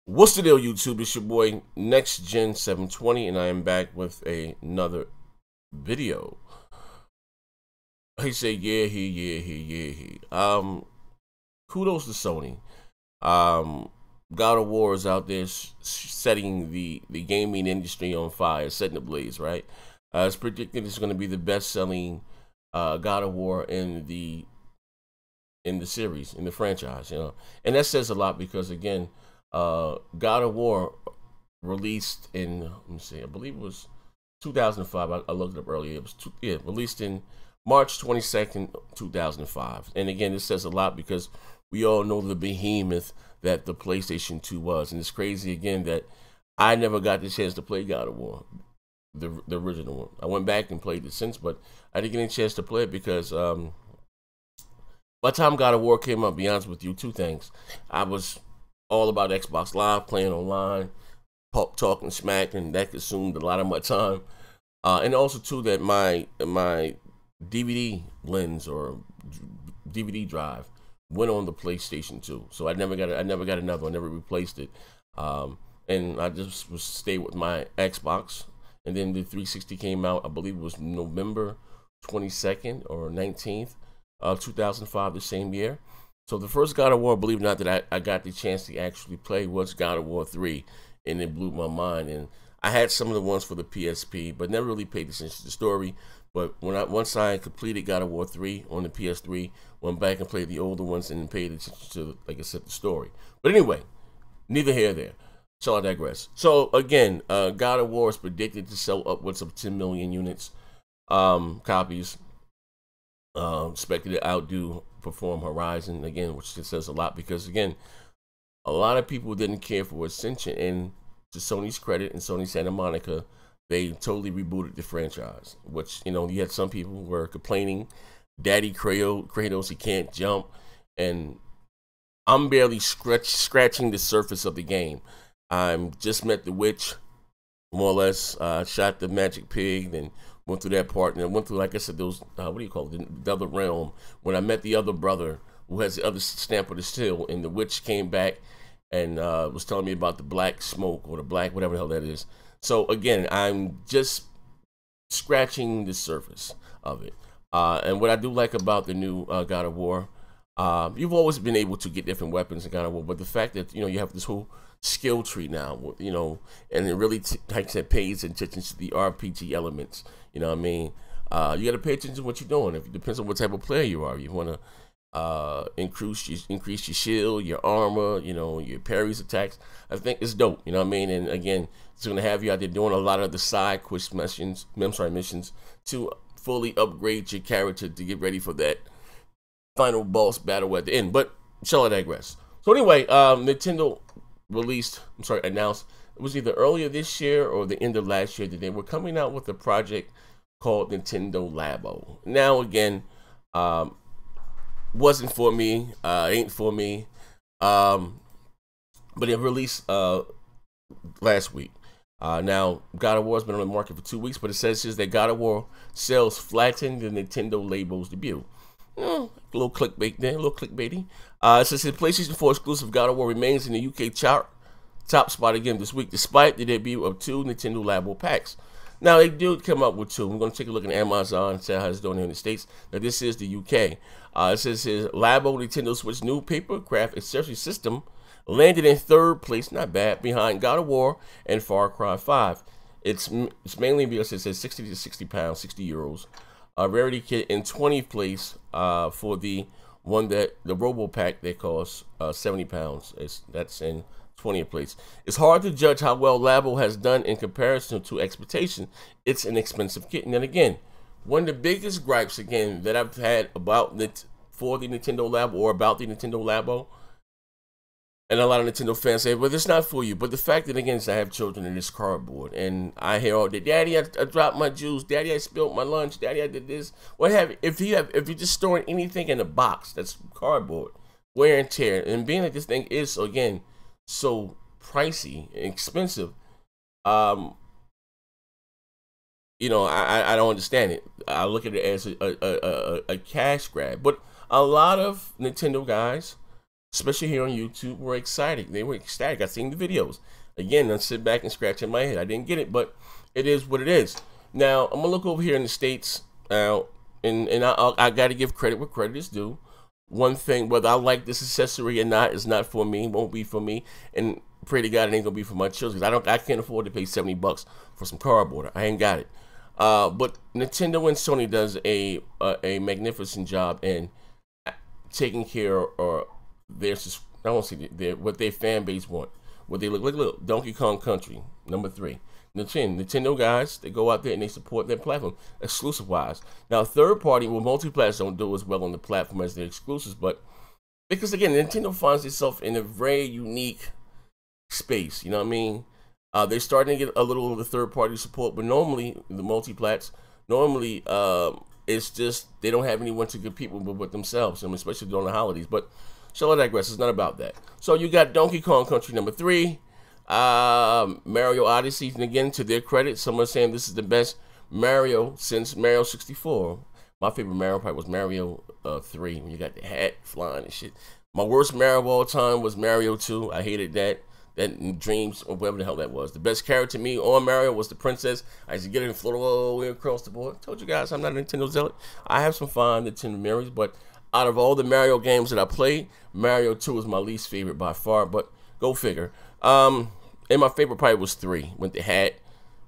What's the deal, YouTube? It's your boy Next Gen 720, and I am back with another video. He said, he. Kudos to Sony. God of War is out there setting the gaming industry on fire, setting the blaze, right? It's predicted it's going to be the best-selling God of War in the series, in the franchise, and that says a lot because again. God of War released in, let me see, I believe it was 2005. I looked it up earlier. It was released in March 22nd, 2005. And again, this says a lot because we all know the behemoth that the PlayStation 2 was. And it's crazy again that I never got the chance to play God of War, the original one. I went back and played it since, but I didn't get a chance to play it because by the time God of War came out, to be honest with you, two things. I was all about Xbox Live, playing online, talking smack, and that consumed a lot of my time. And also too that my DVD lens or DVD drive went on the PlayStation 2, so I never got another one, never replaced it. And I just stayed with my Xbox, and then the 360 came out. I believe it was November 22nd or 19th, 2005, the same year. So the first God of War, believe it or not, that I got the chance to actually play was God of War 3, and it blew my mind. And I had some of the ones for the PSP, but never really paid attention to the story. But once I completed God of War 3 on the PS3, went back and played the older ones and paid attention to, like I said, the story. But anyway, neither here nor there. So I digress. So again, God of War is predicted to sell upwards of 10 million units, copies. Expected to outdo perform Horizon again, which says a lot because again, a lot of people didn't care for Ascension, and to Sony's credit and Sony Santa Monica, they totally rebooted the franchise. Which you had some people who were complaining, Daddy Kratos, he can't jump, and I'm barely scratching the surface of the game. I'm just met the witch, more or less. Shot the magic pig, then went through that part, and I went through, like I said, those what do you call it, the other realm, when I met the other brother who has the other stamp of the steel, and the witch came back and was telling me about the black smoke or the black whatever the hell that is. So again, I'm just scratching the surface of it. And what I do like about the new God of War, you've always been able to get different weapons in God of War, but the fact that you have this whole skill tree now, and it really, like I said, pays attention to the RPG elements. You know what I mean? You got to pay attention to what you're doing. It depends on what type of player you are. You want to increase your shield, your armor, your parries, attacks. I think it's dope. You know what I mean? And again, it's going to have you out there doing a lot of the side quest missions to fully upgrade your character to get ready for that final boss battle at the end. But shall I digress? So anyway, Nintendo announced, it was either earlier this year or the end of last year, that they were coming out with a project called Nintendo Labo. Now again, wasn't for me, ain't for me, but it released last week. Now God of War has been on the market for 2 weeks, but it says here that God of War sales flattened the Nintendo Labo's debut. A little clickbait there, a little clickbaity. It says the PlayStation 4 exclusive God of War remains in the UK top spot again this week, despite the debut of 2 Nintendo Labo packs. Now, they did come up with 2. We're going to take a look at Amazon and see how it's doing here in the States. Now, this is the UK. It says here, Labo Nintendo Switch new papercraft accessory system landed in 3rd place, not bad, behind God of War and Far Cry 5. It's mainly because it says 60 to 60 pounds, 60 euros. Rarity kit in 20th place for the one that the Robo Pack that costs 70 pounds. That's in 20th place. It's hard to judge how well Labo has done in comparison to expectation. It's an expensive kit. And then again, one of the biggest gripes again that I've had about for the Nintendo Labo, or about the Nintendo Labo, and a lot of Nintendo fans say, well, it's not for you. But the fact that, again, is I have children in this cardboard, and I hear all day, Daddy, I dropped my juice. Daddy, I spilled my lunch. Daddy, I did this. What have you? If you're just storing anything in a box that's cardboard, wear and tear, and being that this thing is, again, so pricey and expensive, I don't understand it. I look at it as a cash grab. But a lot of Nintendo guys especially here on YouTube, were excited. They were ecstatic. I seen the videos. Again, I sit back and scratching my head. I didn't get it, but it is what it is. Now, I'm going to look over here in the States now, and I got to give credit where credit is due. One thing, whether I like this accessory or not, is not for me, won't be for me, and pray to God it ain't going to be for my children. I can't afford to pay $70 for some cardboard. I ain't got it. But Nintendo and Sony does a magnificent job in taking care of their, I won't say what their fan base want. What they look, Donkey Kong Country, #3. Nintendo guys, they go out there and they support their platform, exclusive wise. Now, third party, well, multi-plats don't do as well on the platform as their exclusives, but because again, Nintendo finds itself in a very unique space, you know what I mean? They're starting to get a little of the third party support, but normally, the multi-plats, normally, it's just, they don't have anyone to compete with themselves, especially during the holidays, but shall I digress, it's not about that. So you got Donkey Kong Country #3, Mario Odyssey, and again, to their credit, someone saying this is the best Mario since Mario 64. My favorite Mario probably was Mario 3, when you got the hat flying and shit. My worst Mario of all time was Mario 2. I hated that. That Dreams, or whatever the hell that was. The best character to me on Mario was the princess. I used to get it and float all the way across the board. Told you guys, I'm not a Nintendo zealot. I have some fine Nintendo memories, but out of all the Mario games that I played, Mario 2 is my least favorite by far, but go figure. And my favorite probably was 3, with the hat.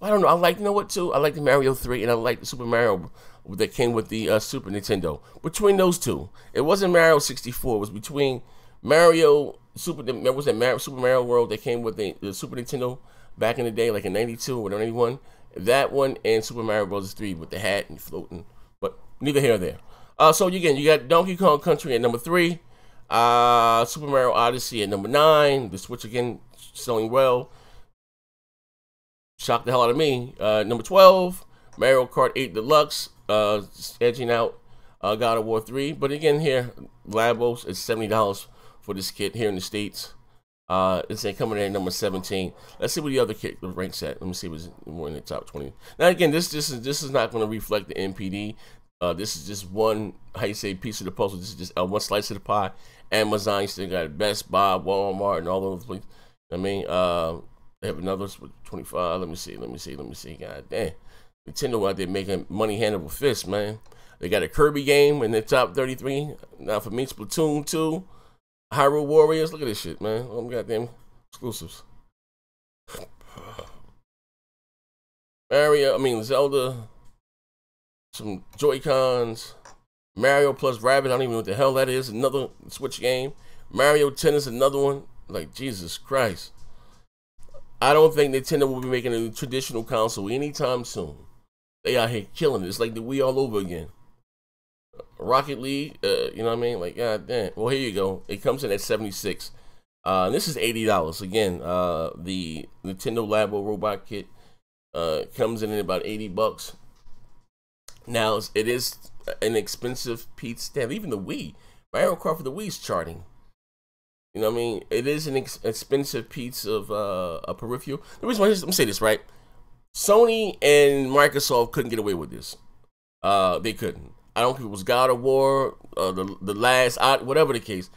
I don't know, I like, you know what, too? I like the Mario 3, and I like the Super Mario that came with the Super Nintendo. Between those two, it wasn't Mario 64, it was between Mario, Super Mario World that came with the Super Nintendo back in the day, like in 92 or 91. That one, and Super Mario Bros. 3 with the hat and floating, but neither here or there. So again, you got Donkey Kong Country at #3, Super Mario Odyssey at #9. The Switch again selling well. Shocked the hell out of me. #12, Mario Kart 8 Deluxe, edging out God of War 3. But again, here Labo is $70 for this kit here in the States. It's coming in at #17. Let's see what the other kit ranks at. Let me see what's more in the top 20. Now again, this is not going to reflect the NPD. This is just one, how you say, piece of the puzzle. This is just one slice of the pie. Amazon, you still got Best Buy, Walmart, and all those places. I mean, they have another 25. Let me see. God damn. Nintendo out there making money hand over fist, man. They got a Kirby game in the top 33. Now for me, Splatoon 2, Hyrule Warriors. Look at this shit, man. All them goddamn exclusives. Zelda. Some Joy-Cons, Mario plus Rabbids, I don't even know what the hell that is, another Switch game. Mario Tennis, another one. Like, Jesus Christ. I don't think Nintendo will be making a traditional console anytime soon. They out here killing it. It's like the Wii all over again. Rocket League, you know what I mean? Like, god damn. Well, here you go. It comes in at $76. This is $80. Again, the Nintendo Labo robot kit comes in at about $80. Now, it is an expensive piece. Damn, even the Wii. Mario Kart for the Wii is charting. You know what I mean? It is an expensive piece of a peripheral. The reason why, let me say this, right? Sony and Microsoft couldn't get away with this. They couldn't. I don't care if it was God of War, the last, whatever the case.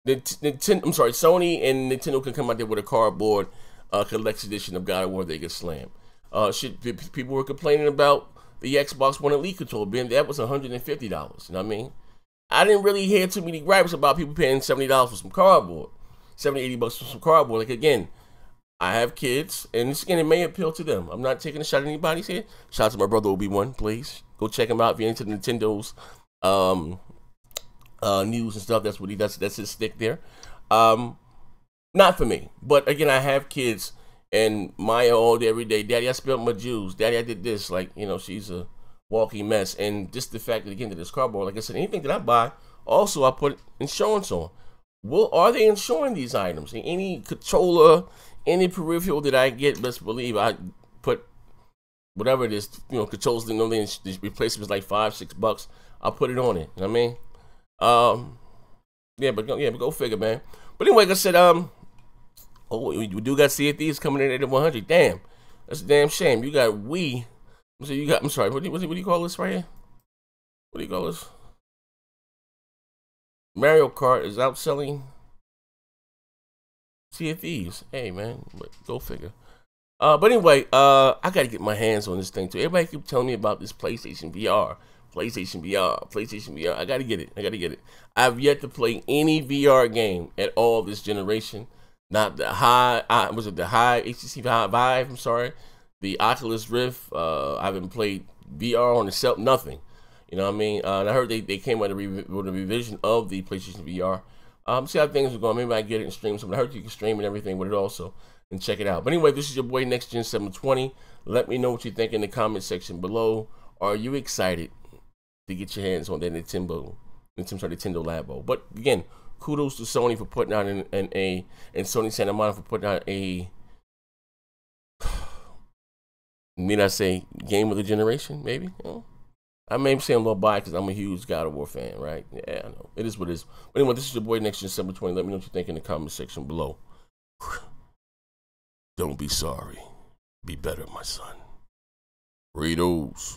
Sony and Nintendo can come out there with a cardboard collection edition of God of War they could slam. People were complaining about the Xbox One Elite controller being that was $150. You know what I mean? I didn't really hear too many gripes about people paying $70 for some cardboard, $70, $80 for some cardboard. Like again, I have kids, and this again, it may appeal to them. I'm not taking a shot at anybody's head. Shout out to my brother Obi-Wan, please go check him out if you're into Nintendo's news and stuff. That's what that's his stick there. Not for me, but again, I have kids. And Maya all day, every day, Daddy, I spilled my juice. Daddy, I did this. Like, you know, she's a walking mess. And just the fact that, again, that this cardboard, like I said, anything that I buy, also I put insurance on. Well, are they insuring these items? Any controller, any peripheral that I get, best believe I put whatever it is, you know, controls, you know, the replacement is like $5, $6. I'll put it on it. You know what I mean? Yeah, but go figure, man. But anyway, like I said, oh, we do got Sea of Thieves coming in at 100. Damn, that's a damn shame. You got Wii. So you got. I'm sorry. What do you call this right here? What do you call this? Mario Kart is outselling Sea of Thieves. Hey man, go figure. But anyway, I gotta get my hands on this thing too. Everybody keep telling me about this PlayStation VR. PlayStation VR, PlayStation VR. I gotta get it. I gotta get it. I've yet to play any VR game at all this generation. Not the high. Was it the high HTC Vive? I'm sorry. The Oculus Rift. I haven't played VR on the cell. Nothing. You know what I mean? And I heard they came with a revision of the PlayStation VR. See how things are going. Maybe I get it and stream something. I heard you can stream and everything with it also. And check it out. But anyway, this is your boy Next Gen 720. Let me know what you think in the comment section below. Are you excited to get your hands on that Nintendo Labo? But again, kudos to Sony for putting out and Sony Santa Monica for putting out a, need I say, game of the generation? Maybe. You know? I may say I'm a little biased because I'm a huge God of War fan, right? Yeah, I know. It is what it is. But anyway, this is your boy Next Gen 720. Let me know what you think in the comment section below. Don't be sorry. Be better, my son. Redos.